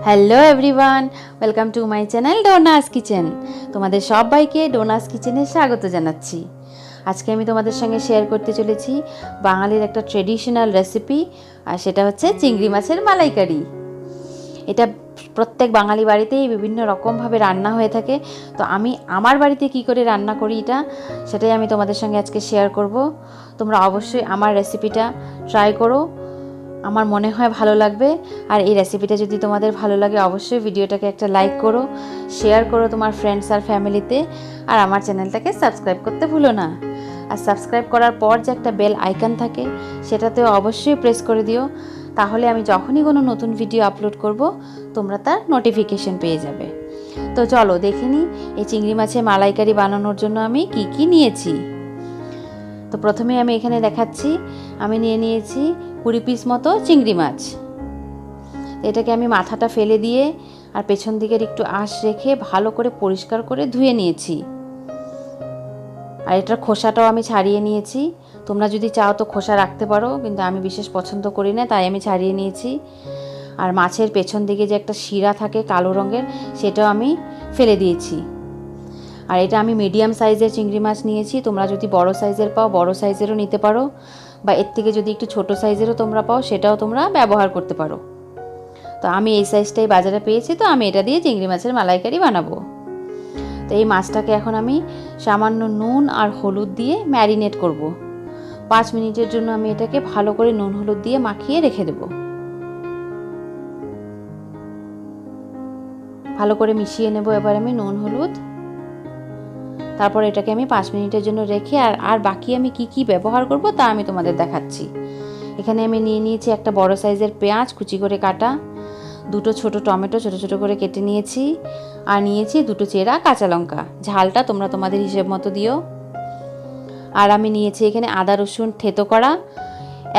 Hello everyone, welcome to my channel donors kitchen. তোমাদের সবাইকে donors কিচেনে স্বাগত জানাচ্ছি। আজকে আমি তোমাদের সঙ্গে শেয়ার করতে চলেছি বাঙালির একটা ট্রেডিশনাল রেসিপি, আর সেটা হচ্ছে চিংড়ি মাছের মালাইকারি। এটা প্রত্যেক বাঙালি বাড়িতেই বিভিন্ন রকমভাবে রান্না হয়ে থাকে। তো আমি আমার বাড়িতে কি করে রান্না করি সেটাই আমি তোমাদের সঙ্গে আজকে শেয়ার করব। তোমরা অবশ্যই আমার রেসিপিটা ট্রাই করো, আমার মনে হয় ভালো লাগবে। আর এই রেসিপিটা যদি তোমাদের ভালো লাগে অবশ্যই ভিডিওটাকে একটা লাইক করো, শেয়ার করো তোমার ফ্রেন্ডস আর ফ্যামিলিতে, আর আমার চ্যানেলটাকে সাবস্ক্রাইব করতে ভুলো না। আর সাবস্ক্রাইব করার পর যে একটা বেল আইকন থাকে সেটাতেও অবশ্যই প্রেস করে দিও, তাহলে আমি যখনই কোনো নতুন ভিডিও আপলোড করব তোমরা তার নোটিফিকেশন পেয়ে যাবে। তো চলো দেখে নিই এই চিংড়ি মাছের মালাইকারি বানানোর জন্য আমি কি কি নিয়েছি। তো প্রথমে আমি এখানে দেখাচ্ছি, আমি নিয়ে নিয়েছি 20 পিস মতো চিংড়ি মাছ। এটাকে আমি মাথাটা ফেলে দিয়ে আর পেছন দিকের একটু আঁশ রেখে ভালো করে পরিষ্কার করে ধুয়ে নিয়েছি। আর এটার খোসাটাও আমি ছাড়িয়ে নিয়েছি। তোমরা যদি চাও তো খোসা রাখতে পারো, কিন্তু আমি বিশেষ পছন্দ করি না, তাই আমি ছাড়িয়ে নিয়েছি। আর মাছের পেছন দিকে যে একটা শিরা থাকে কালো রঙের, সেটাও আমি ফেলে দিয়েছি। আর এটা আমি মিডিয়াম সাইজের চিংড়ি মাছ নিয়েছি। তোমরা যদি বড় সাইজের পাও বড় সাইজেরও নিতে পারো, বা এর থেকে যদি একটু ছোট সাইজেরও তোমরা পাও সেটাও তোমরা ব্যবহার করতে পারো। তো আমি এই সাইজটাই বাজারে পেয়েছি, তো আমি এটা দিয়ে চিংড়ি মাছের মালাইকারি বানাবো। তো এই মাছটাকে এখন আমি সামান্য নুন আর হলুদ দিয়ে ম্যারিনেট করব। 5 মিনিটের জন্য আমি এটাকে ভালো করে নুন হলুদ দিয়ে মাখিয়ে রেখে দেব। ভালো করে মিশিয়ে নেব এবার আমি নুন হলুদ। তারপর এটাকে আমি 5 মিনিটের জন্য রেখে আর বাকি আমি কি কি ব্যবহার করব তা আমি তোমাদের দেখাচ্ছি। এখানে আমি নিয়ে নিয়েছি একটা বড় সাইজের পেঁয়াজ কুচি করে কাটা, 2টো ছোট টমেটো ছোট ছোট করে কেটে নিয়েছি, আর নিয়েছি 2টো চেরা কাঁচা লঙ্কা। ঝালটা তোমরা তোমাদের হিসেব মতো দিও। আর আমি নিয়েছি এখানে আদা রসুন থেতো করা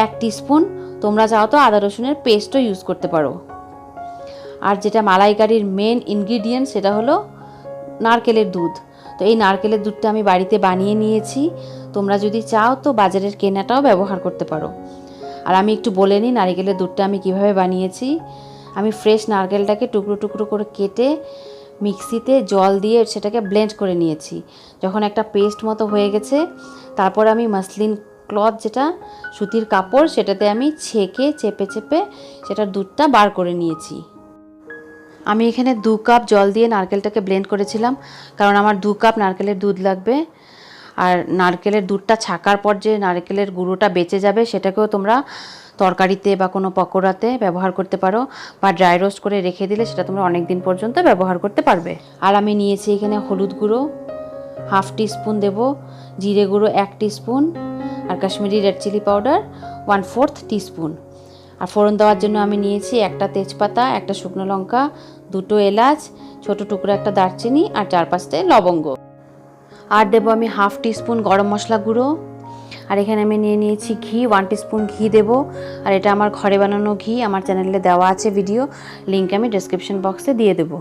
1 টিস্পুন। তোমরা চাও তো আদা রসুনের পেস্টও ইউজ করতে পারো। আর যেটা মালাইকারির মেন ইনগ্রিডিয়েন্ট সেটা হলো নারকেলের দুধ। তো এই নারকেলের দুধটা আমি বাড়িতে বানিয়ে নিয়েছি। তোমরা যদি চাও তো বাজারের কেনাটাও ব্যবহার করতে পারো। আর আমি একটু বলে নিই নারকেলের দুধটা আমি কিভাবে বানিয়েছি। আমি ফ্রেশ নারকেলটাকে টুকরো টুকরো করে কেটে মিক্সিতে জল দিয়ে সেটাকে ব্লেন্ড করে নিয়েছি। যখন একটা পেস্ট মতো হয়ে গেছে, তারপর আমি মসলিন ক্লথ, যেটা সুতির কাপড়, সেটাতে আমি ছেঁকে চেপে চেপে সেটার দুধটা বার করে নিয়েছি। আমি এখানে 2 কাপ জল দিয়ে নারকেলটাকে ব্লেন্ড করেছিলাম, কারণ আমার 2 কাপ নারকেলের দুধ লাগবে। আর নারকেলের দুধটা ছাকার পর যে নারকেলের গুঁড়োটা বেঁচে যাবে সেটাকেও তোমরা তরকারিতে বা কোনো পকোড়াতে ব্যবহার করতে পারো, বা ড্রাই রোস্ট করে রেখে দিলে সেটা তোমরা অনেক দিন পর্যন্ত ব্যবহার করতে পারবে। আর আমি নিয়েছি এখানে হলুদ গুঁড়ো 1/2 টিস্পুন দেব, জিরে গুঁড়ো 1 টিস্পুন, আর Kashmiri red chilli powder 1/4 teaspoon. আর ফোড়ন দেওয়ার জন্য আমি নিয়েছি একটা তেজপাতা, একটা শুকনো লঙ্কা, 2টো এলাচ, ছোট টুকরো একটা দারচিনি, আর 4-5টে লবঙ্গ। আর দেবো আমি 1/2 টিস্পুন গরম মশলা গুঁড়ো। আর এখানে আমি নিয়ে নিয়েছি ঘি, 1 টিস্পুন ঘি দেব। আর এটা আমার ঘরে বানানো ঘি, আমার চ্যানেলে দেওয়া আছে ভিডিও, লিঙ্ক আমি ডেসক্রিপশন বক্সে দিয়ে দেবো।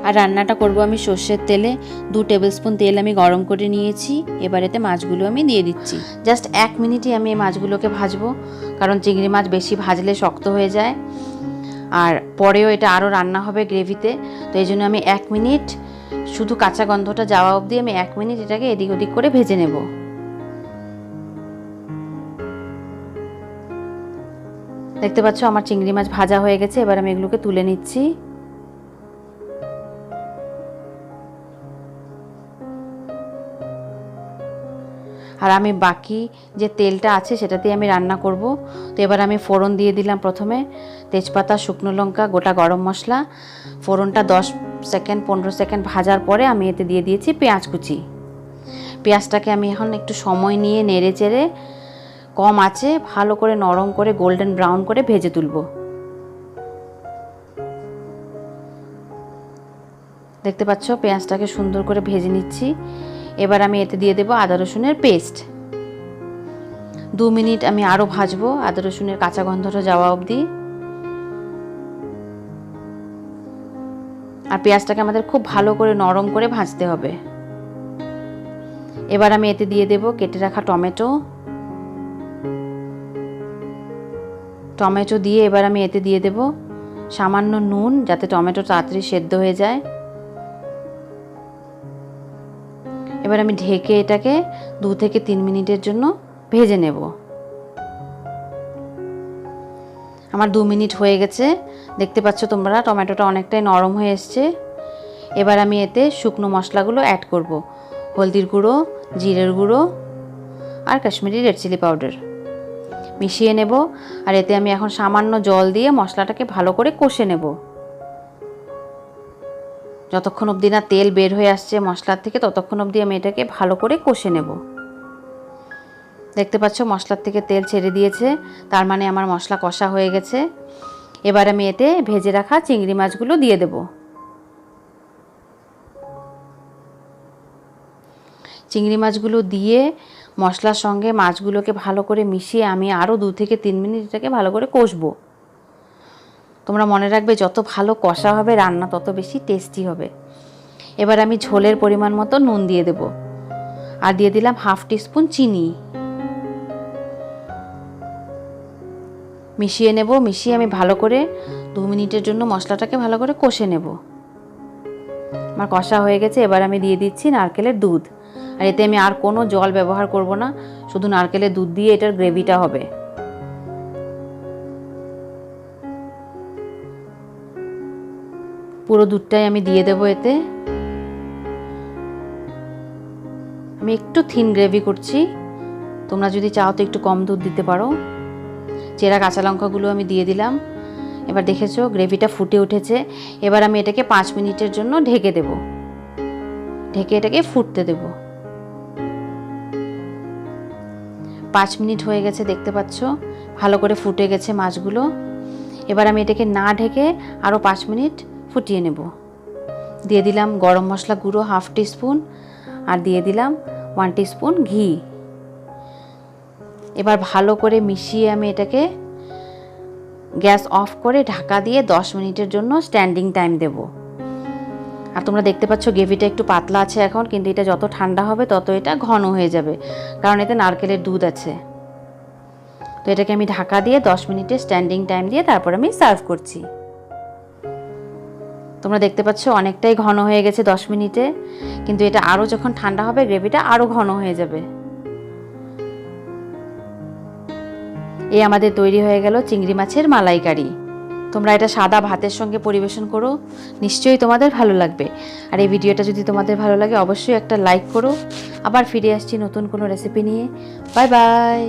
আর রান্নাটা করব আমি সর্ষের তেলে। 2 টেবিল স্পুন তেল আমি গরম করে নিয়েছি। এবার এতে মাছগুলো আমি দিয়ে দিচ্ছি। জাস্ট 1 মিনিটই আমি এই মাছগুলোকে ভাজবো, কারণ চিংড়ি মাছ বেশি ভাজলে শক্ত হয়ে যায়, আর পরেও এটা আরও রান্না হবে গ্রেভিতে। তো এই জন্য আমি 1 মিনিট, শুধু কাঁচা গন্ধটা যাওয়া অবধি আমি 1 মিনিট এটাকে এদিক ওদিক করে ভেজে নেব। দেখতে পাচ্ছ আমার চিংড়ি মাছ ভাজা হয়ে গেছে। এবার আমি এগুলোকে তুলে নিচ্ছি। আর আমি বাকি যে তেলটা আছে সেটাতে আমি রান্না করব। তো এবার আমি ফোড়ন দিয়ে দিলাম। প্রথমে তেজপাতা, শুকনো লঙ্কা, গোটা গরম মশলা। ফোড়নটা 10 সেকেন্ড 15 সেকেন্ড ভাজার পরে আমি এতে দিয়ে দিয়েছি পেঁয়াজ কুচি। পেঁয়াজটাকে আমি এখন একটু সময় নিয়ে নেড়ে চেড়ে কম আঁচে ভালো করে নরম করে গোল্ডেন ব্রাউন করে ভেজে তুলব। দেখতে পাচ্ছ পেঁয়াজটাকে সুন্দর করে ভেজে নিচ্ছি। এবার আমি এতে দিয়ে দেব আদা রসুনের পেস্ট। 2 মিনিট আমি আরও ভাজবো আদা রসুনের কাঁচা গন্ধটা যাওয়া অবধি। আর পেঁয়াজটাকে আমাদের খুব ভালো করে নরম করে ভাজতে হবে। এবার আমি এতে দিয়ে দেব কেটে রাখা টমেটো। টমেটো দিয়ে এবার আমি এতে দিয়ে দেব সামান্য নুন, যাতে টমেটো তাড়াতাড়ি সেদ্ধ হয়ে যায়। এবার আমি ঢেকে এটাকে 2 থেকে 3 মিনিটের জন্য ভেজে নেব। আমার 2 মিনিট হয়ে গেছে, দেখতে পাচ্ছ তোমরা টমেটোটা অনেকটাই নরম হয়ে এসছে। এবার আমি এতে শুকনো মশলাগুলো অ্যাড করব। হলদির গুঁড়ো, জিরের গুঁড়ো আর কাশ্মীরি রেড চিলি পাউডার মিশিয়ে নেব। আর এতে আমি এখন সামান্য জল দিয়ে মশলাটাকে ভালো করে কষে নেব। যতক্ষণ অবধি না তেল বের হয়ে আসছে মশলার থেকে, ততক্ষণ অবধি আমি এটাকে ভালো করে কষে নেব। দেখতে পাচ্ছ মশলার থেকে তেল ছেড়ে দিয়েছে, তার মানে আমার মশলা কষা হয়ে গেছে। এবার আমি এতে ভেজে রাখা চিংড়ি মাছগুলো দিয়ে দেব। চিংড়ি মাছগুলো দিয়ে মশলার সঙ্গে মাছগুলোকে ভালো করে মিশিয়ে আমি আরও 2 থেকে 3 মিনিট এটাকে ভালো করে কষবো। তোমরা মনে রাখবে, যত ভালো কষা হবে রান্না তত বেশি টেস্টি হবে। এবার আমি ঝোলের পরিমাণ মতো নুন দিয়ে দেব, আর দিয়ে দিলাম 1/2 টিস্পুন চিনি। মিশিয়ে নেব। মিশিয়ে আমি ভালো করে 2 মিনিটের জন্য মশলাটাকে ভালো করে কষে নেব। আমার কষা হয়ে গেছে। এবার আমি দিয়ে দিচ্ছি নারকেলের দুধ। আর এতে আমি আর কোনো জল ব্যবহার করব না, শুধু নারকেলের দুধ দিয়ে এটার গ্রেভিটা হবে। পুরো দুধটাই আমি দিয়ে দেবো এতে। আমি একটু থিন গ্রেভি করছি, তোমরা যদি চাও তো একটু কম দুধ দিতে পারো। চেরা কাঁচা লঙ্কাগুলো আমি দিয়ে দিলাম। এবার দেখেছো গ্রেভিটা ফুটে উঠেছে। এবার আমি এটাকে 5 মিনিটের জন্য ঢেকে দেব। ঢেকে এটাকে ফুটতে দেব। 5 মিনিট হয়ে গেছে, দেখতে পাচ্ছ ভালো করে ফুটে গেছে মাছগুলো। এবার আমি এটাকে না ঢেকে আরও 5 মিনিট ফুটিয়ে নেব। দিয়ে দিলাম গরম মশলা গুঁড়ো 1/2 টিস্পুন, আর দিয়ে দিলাম 1 টিস্পুন ঘি। এবার ভালো করে মিশিয়ে আমি এটাকে গ্যাস অফ করে ঢাকা দিয়ে 10 মিনিটের জন্য স্ট্যান্ডিং টাইম দেব। আর তোমরা দেখতে পাচ্ছ গ্রেভিটা একটু পাতলা আছে এখন, কিন্তু এটা যত ঠান্ডা হবে তত এটা ঘন হয়ে যাবে, কারণ এতে নারকেলের দুধ আছে। তো এটাকে আমি ঢাকা দিয়ে 10 মিনিটের স্ট্যান্ডিং টাইম দিয়ে তারপর আমি সার্ভ করছি। তোমরা দেখতে পাচ্ছ অনেকটাই ঘন হয়ে গেছে 10 মিনিটে, কিন্তু এটা আরও যখন ঠান্ডা হবে গ্রেভিটা আরও ঘন হয়ে যাবে। এই আমাদের তৈরি হয়ে গেল চিংড়ি মাছের মালাইকারি। তোমরা এটা সাদা ভাতের সঙ্গে পরিবেশন করো, নিশ্চয়ই তোমাদের ভালো লাগবে। আর এই ভিডিওটা যদি তোমাদের ভালো লাগে অবশ্যই একটা লাইক করো। আবার ফিরে আসছি নতুন কোনো রেসিপি নিয়ে। Bye bye.